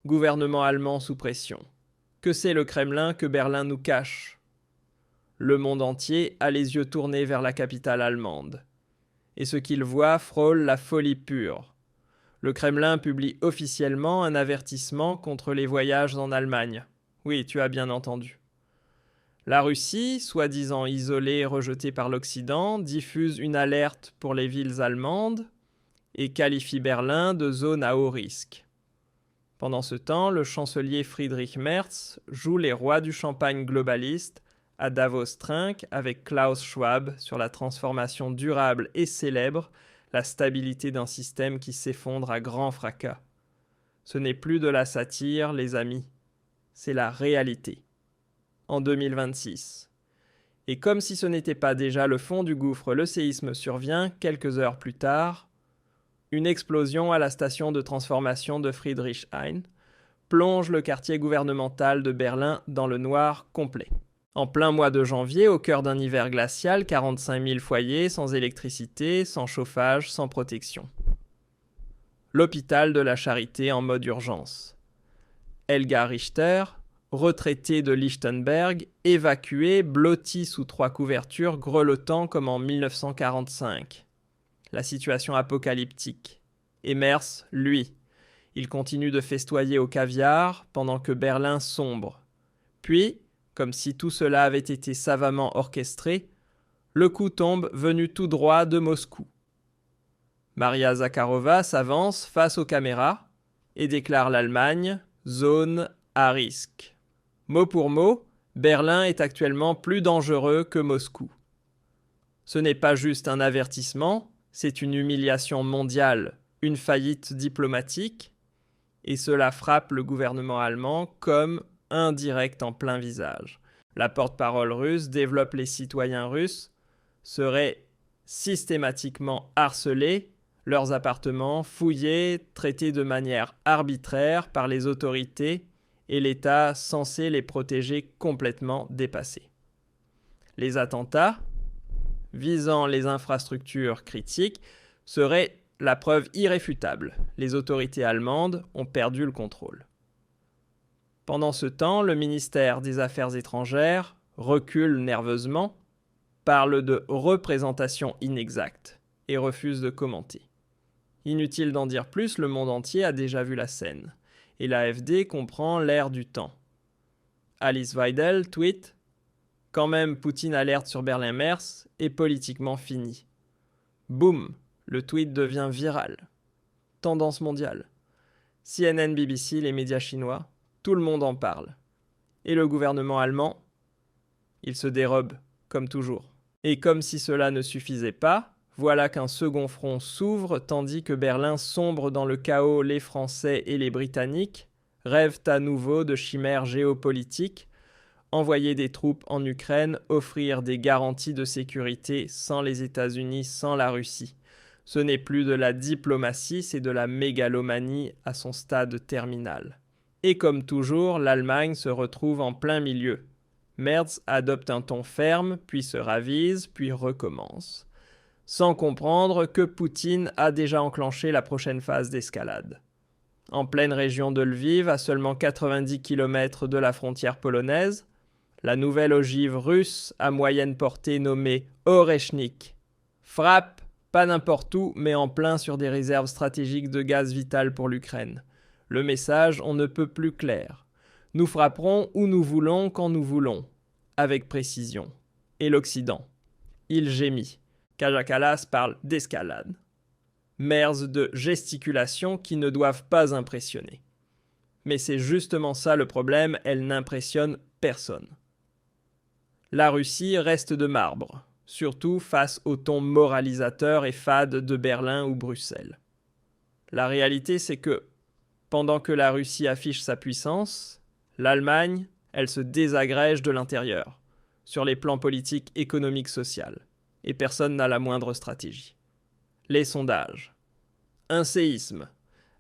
Gouvernement allemand sous pression. Que c'est le Kremlin que Berlin nous cache? Le monde entier a les yeux tournés vers la capitale allemande. Et ce qu'il voit frôle la folie pure. Le Kremlin publie officiellement un avertissement contre les voyages en Allemagne. Oui, tu as bien entendu. La Russie, soi-disant isolée et rejetée par l'Occident, diffuse une alerte pour les villes allemandes et qualifie Berlin de zone à haut risque. Pendant ce temps, le chancelier Friedrich Merz joue les rois du champagne globaliste à Davos trinque avec Klaus Schwab sur la transformation durable et célèbre, la stabilité d'un système qui s'effondre à grand fracas. Ce n'est plus de la satire, les amis, c'est la réalité. En 2026. Et comme si ce n'était pas déjà le fond du gouffre, le séisme survient quelques heures plus tard. Une explosion à la station de transformation de Friedrichshain plonge le quartier gouvernemental de Berlin dans le noir complet. En plein mois de janvier, au cœur d'un hiver glacial, 45 000 foyers sans électricité, sans chauffage, sans protection. L'hôpital de la Charité en mode urgence. Helga Richter, retraité de Lichtenberg, évacué, blotti sous 3 couvertures, grelottant comme en 1945. La situation apocalyptique. Et Merz, lui, il continue de festoyer au caviar pendant que Berlin sombre. Puis, comme si tout cela avait été savamment orchestré, le coup tombe venu tout droit de Moscou. Maria Zakharova s'avance face aux caméras et déclare l'Allemagne zone à risque. Mot pour mot, Berlin est actuellement plus dangereux que Moscou. Ce n'est pas juste un avertissement, c'est une humiliation mondiale, une faillite diplomatique, et cela frappe le gouvernement allemand comme indirect en plein visage. La porte-parole russe développe les citoyens russes seraient systématiquement harcelés, leurs appartements fouillés, traités de manière arbitraire par les autorités et l'État censé les protéger complètement dépassé. Les attentats, visant les infrastructures critiques, seraient la preuve irréfutable. Les autorités allemandes ont perdu le contrôle. Pendant ce temps, le ministère des Affaires étrangères recule nerveusement, parle de représentation inexacte et refuse de commenter. Inutile d'en dire plus, le monde entier a déjà vu la scène. Et l'AfD comprend l'air du temps. Alice Weidel tweet « Quand même Poutine alerte sur Berlin-Merz est politiquement fini. » Boum, le tweet devient viral. Tendance mondiale. CNN, BBC, les médias chinois, tout le monde en parle. Et le gouvernement allemand, il se dérobe, comme toujours. Et comme si cela ne suffisait pas, voilà qu'un second front s'ouvre tandis que Berlin sombre dans le chaos. Les Français et les Britanniques rêvent à nouveau de chimères géopolitiques, envoyer des troupes en Ukraine, offrir des garanties de sécurité sans les États-Unis, sans la Russie. Ce n'est plus de la diplomatie, c'est de la mégalomanie à son stade terminal. Et comme toujours, l'Allemagne se retrouve en plein milieu. Merz adopte un ton ferme, puis se ravise, puis recommence. Sans comprendre que Poutine a déjà enclenché la prochaine phase d'escalade. En pleine région de Lviv, à seulement 90 km de la frontière polonaise, la nouvelle ogive russe à moyenne portée nommée Oreshnik frappe, pas n'importe où, mais en plein sur des réserves stratégiques de gaz vital pour l'Ukraine. Le message, on ne peut plus clair. Nous frapperons où nous voulons, quand nous voulons, avec précision. Et l'Occident, il gémit. Kaja Kallas parle d'escalade. Merz de gesticulation qui ne doivent pas impressionner. Mais c'est justement ça le problème, elle n'impressionne personne. La Russie reste de marbre, surtout face au ton moralisateur et fade de Berlin ou Bruxelles. La réalité, c'est que, pendant que la Russie affiche sa puissance, l'Allemagne, elle se désagrège de l'intérieur, sur les plans politiques, économiques, sociaux. Et personne n'a la moindre stratégie. Les sondages. Un séisme.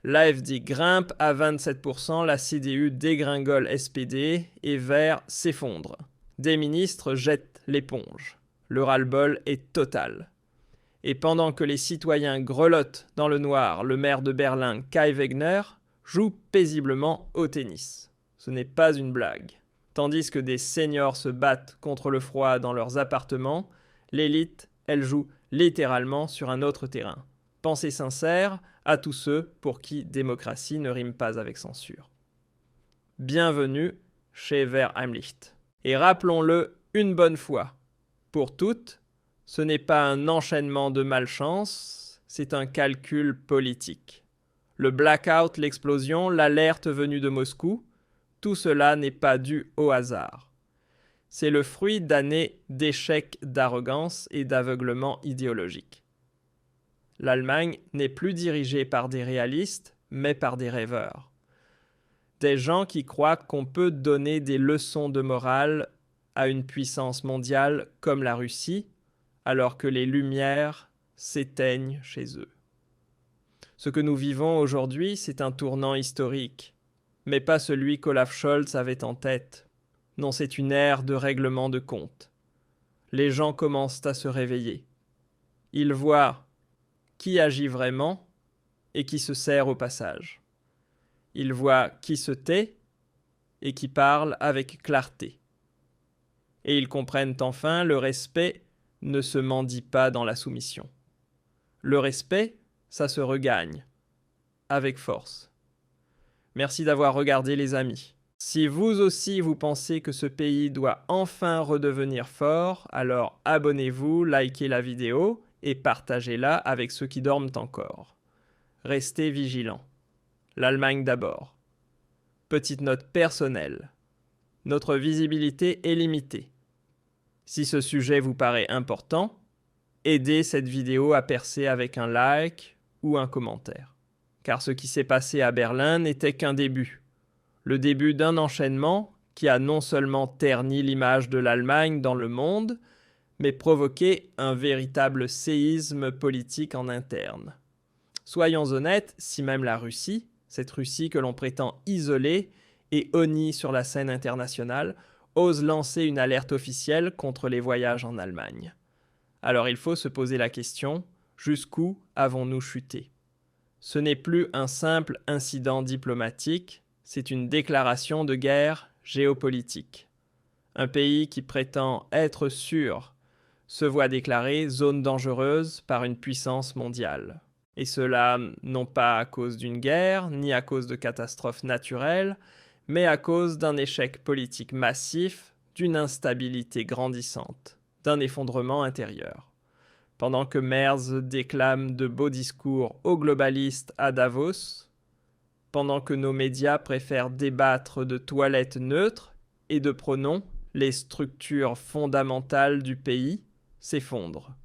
L'AfD grimpe à 27%, la CDU dégringole SPD et Verts s'effondre. Des ministres jettent l'éponge. Le ras-le-bol est total. Et pendant que les citoyens grelottent dans le noir, le maire de Berlin, Kai Wegner, jouent paisiblement au tennis. Ce n'est pas une blague. Tandis que des seniors se battent contre le froid dans leurs appartements, l'élite, elle joue littéralement sur un autre terrain. Pensée sincère à tous ceux pour qui démocratie ne rime pas avec censure. Bienvenue chez Verheimlicht. Et rappelons-le une bonne fois, pour toutes, ce n'est pas un enchaînement de malchance, c'est un calcul politique. Le blackout, l'explosion, l'alerte venue de Moscou, tout cela n'est pas dû au hasard. C'est le fruit d'années d'échecs d'arrogance et d'aveuglement idéologique. L'Allemagne n'est plus dirigée par des réalistes, mais par des rêveurs. Des gens qui croient qu'on peut donner des leçons de morale à une puissance mondiale comme la Russie, alors que les lumières s'éteignent chez eux. Ce que nous vivons aujourd'hui, c'est un tournant historique, mais pas celui qu'Olaf Scholz avait en tête. Non, c'est une ère de règlement de compte. Les gens commencent à se réveiller. Ils voient qui agit vraiment et qui se sert au passage. Ils voient qui se tait et qui parle avec clarté. Et ils comprennent enfin le respect ne se mendie pas dans la soumission. Le respect, ça se regagne, avec force. Merci d'avoir regardé les amis. Si vous aussi vous pensez que ce pays doit enfin redevenir fort, alors abonnez-vous, likez la vidéo et partagez-la avec ceux qui dorment encore. Restez vigilants. L'Allemagne d'abord. Petite note personnelle. Notre visibilité est limitée. Si ce sujet vous paraît important, aidez cette vidéo à percer avec un like ou un commentaire. Car ce qui s'est passé à Berlin n'était qu'un début. Le début d'un enchaînement qui a non seulement terni l'image de l'Allemagne dans le monde, mais provoqué un véritable séisme politique en interne. Soyons honnêtes, si même la Russie, cette Russie que l'on prétend isolée et honnie sur la scène internationale, ose lancer une alerte officielle contre les voyages en Allemagne. Alors il faut se poser la question, jusqu'où avons-nous chuté ? Ce n'est plus un simple incident diplomatique, c'est une déclaration de guerre géopolitique. Un pays qui prétend être sûr se voit déclarer zone dangereuse par une puissance mondiale. Et cela non pas à cause d'une guerre, ni à cause de catastrophes naturelles, mais à cause d'un échec politique massif, d'une instabilité grandissante, d'un effondrement intérieur. Pendant que Merz déclame de beaux discours aux globalistes à Davos, pendant que nos médias préfèrent débattre de toilettes neutres et de pronoms, les structures fondamentales du pays s'effondrent.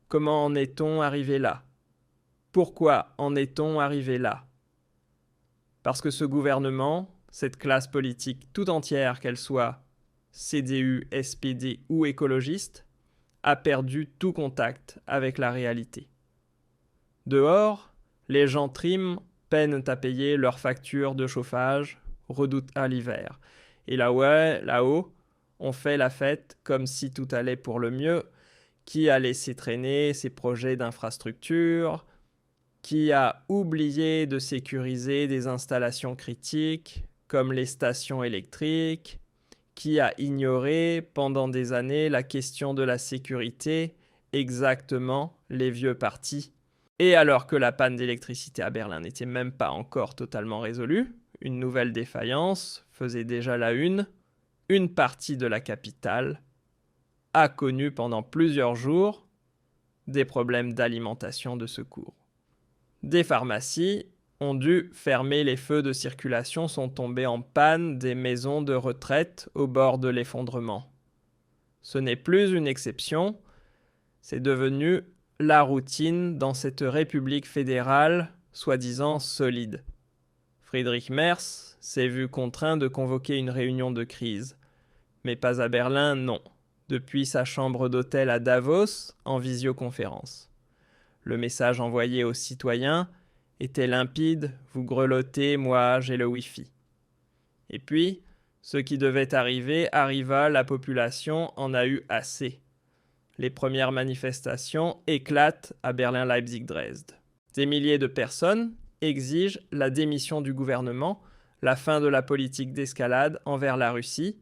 Comment en est-on arrivé là ? Pourquoi en est-on arrivé là ? Parce que ce gouvernement, cette classe politique tout entière, qu'elle soit CDU, SPD ou écologiste, a perdu tout contact avec la réalité. Dehors, les gens triment, peinent à payer leurs factures de chauffage, redoutent à l'hiver. Et là-haut, on fait la fête comme si tout allait pour le mieux. Qui a laissé traîner ses projets d'infrastructure ? Qui a oublié de sécuriser des installations critiques, comme les stations électriques ? Qui a ignoré pendant des années la question de la sécurité, exactement les vieux partis. Et alors que la panne d'électricité à Berlin n'était même pas encore totalement résolue, une nouvelle défaillance faisait déjà la une partie de la capitale a connu pendant plusieurs jours des problèmes d'alimentation de secours. Des pharmacies ont dû fermer, les feux de circulation sont tombés en panne des maisons de retraite au bord de l'effondrement. Ce n'est plus une exception, c'est devenu la routine dans cette république fédérale soi-disant solide. Friedrich Merz s'est vu contraint de convoquer une réunion de crise. Mais pas à Berlin, non. Depuis sa chambre d'hôtel à Davos, en visioconférence. Le message envoyé aux citoyens était limpide, vous grelottez, moi j'ai le Wi-Fi. Et puis, ce qui devait arriver arriva, la population en a eu assez. Les premières manifestations éclatent à Berlin-Leipzig-Dresde. Des milliers de personnes, exige la démission du gouvernement, la fin de la politique d'escalade envers la Russie,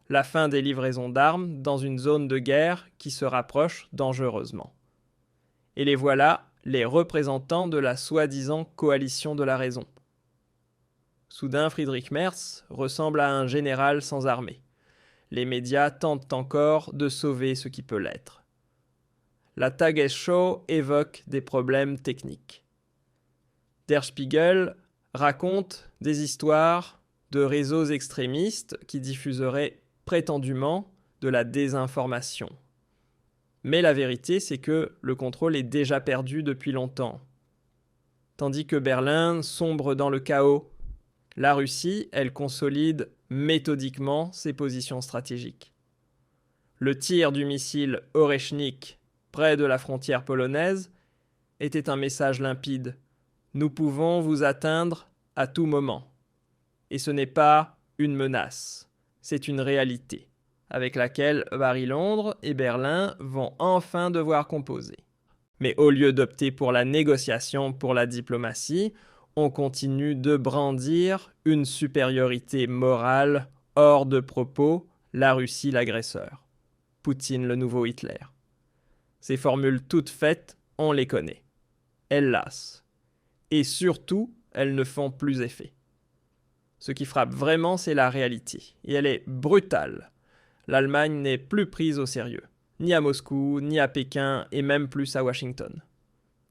la fin des livraisons d'armes dans une zone de guerre qui se rapproche dangereusement. Et les voilà, les représentants de la soi-disant coalition de la raison. Soudain, Friedrich Merz ressemble à un général sans armée. Les médias tentent encore de sauver ce qui peut l'être. La Tagesschau évoque des problèmes techniques. Der Spiegel raconte des histoires de réseaux extrémistes qui diffuseraient prétendument de la désinformation. Mais la vérité, c'est que le contrôle est déjà perdu depuis longtemps. Tandis que Berlin sombre dans le chaos, la Russie, elle consolide méthodiquement ses positions stratégiques. Le tir du missile Oreshnik près de la frontière polonaise était un message limpide. Nous pouvons vous atteindre à tout moment. Et ce n'est pas une menace, c'est une réalité, avec laquelle Paris-Londres et Berlin vont enfin devoir composer. Mais au lieu d'opter pour la négociation, pour la diplomatie, on continue de brandir une supériorité morale hors de propos, la Russie l'agresseur, Poutine le nouveau Hitler. Ces formules toutes faites, on les connaît. Elles lassent. Et surtout, elles ne font plus effet. Ce qui frappe vraiment, c'est la réalité. Et elle est brutale. L'Allemagne n'est plus prise au sérieux. Ni à Moscou, ni à Pékin, et même plus à Washington.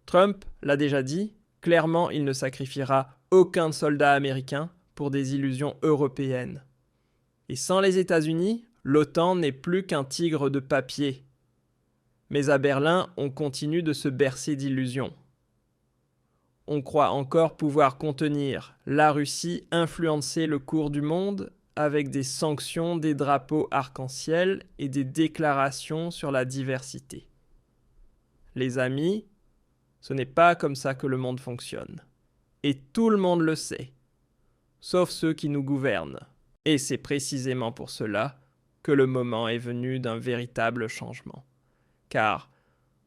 Trump l'a déjà dit, clairement, il ne sacrifiera aucun soldat américain pour des illusions européennes. Et sans les États-Unis, l'OTAN n'est plus qu'un tigre de papier. Mais à Berlin, on continue de se bercer d'illusions. On croit encore pouvoir contenir la Russie, influencer le cours du monde avec des sanctions, des drapeaux arc-en-ciel et des déclarations sur la diversité. Les amis, ce n'est pas comme ça que le monde fonctionne. Et tout le monde le sait, sauf ceux qui nous gouvernent. Et c'est précisément pour cela que le moment est venu d'un véritable changement. Car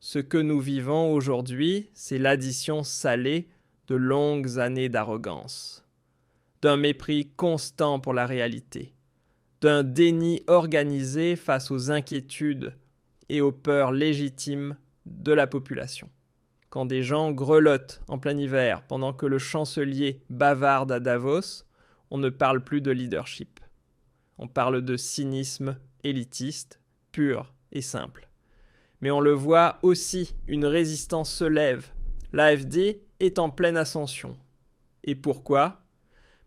ce que nous vivons aujourd'hui, c'est l'addition salée de longues années d'arrogance, d'un mépris constant pour la réalité, d'un déni organisé face aux inquiétudes et aux peurs légitimes de la population. Quand des gens grelottent en plein hiver pendant que le chancelier bavarde à Davos, on ne parle plus de leadership. On parle de cynisme élitiste, pur et simple. Mais on le voit aussi, une résistance se lève. L'AfD est en pleine ascension. Et pourquoi ?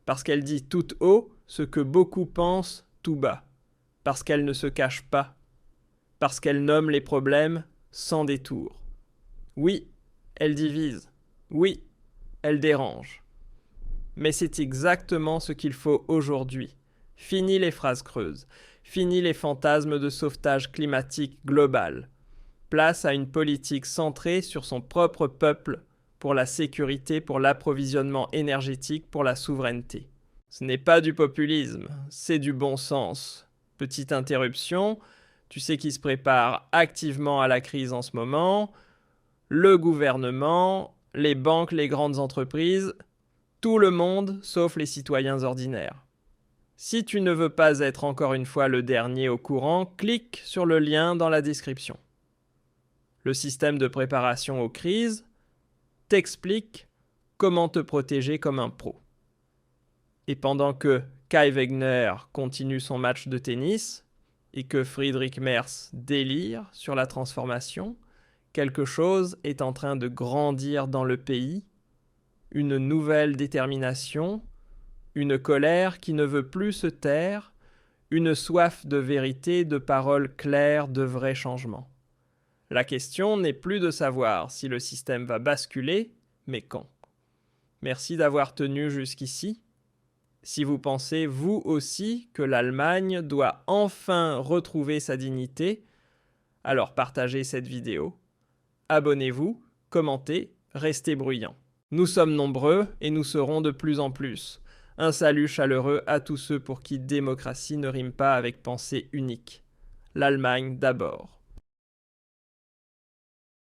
Parce qu'elle dit tout haut ce que beaucoup pensent tout bas. Parce qu'elle ne se cache pas. Parce qu'elle nomme les problèmes sans détour. Oui, elle divise. Oui, elle dérange. Mais c'est exactement ce qu'il faut aujourd'hui. Fini les phrases creuses. Fini les fantasmes de sauvetage climatique global. Place à une politique centrée sur son propre peuple pour la sécurité, pour l'approvisionnement énergétique, pour la souveraineté. Ce n'est pas du populisme, c'est du bon sens. Petite interruption, tu sais qui se prépare activement à la crise en ce moment, le gouvernement, les banques, les grandes entreprises, tout le monde sauf les citoyens ordinaires. Si tu ne veux pas être encore une fois le dernier au courant, clique sur le lien dans la description. Le système de préparation aux crises t'explique comment te protéger comme un pro. Et pendant que Kai Wegner continue son match de tennis et que Friedrich Merz délire sur la transformation, quelque chose est en train de grandir dans le pays, une nouvelle détermination, une colère qui ne veut plus se taire, une soif de vérité, de paroles claires, de vrais changements. La question n'est plus de savoir si le système va basculer, mais quand. Merci d'avoir tenu jusqu'ici. Si vous pensez, vous aussi, que l'Allemagne doit enfin retrouver sa dignité, alors partagez cette vidéo. Abonnez-vous, commentez, restez bruyants. Nous sommes nombreux et nous serons de plus en plus. Un salut chaleureux à tous ceux pour qui démocratie ne rime pas avec pensée unique. L'Allemagne d'abord.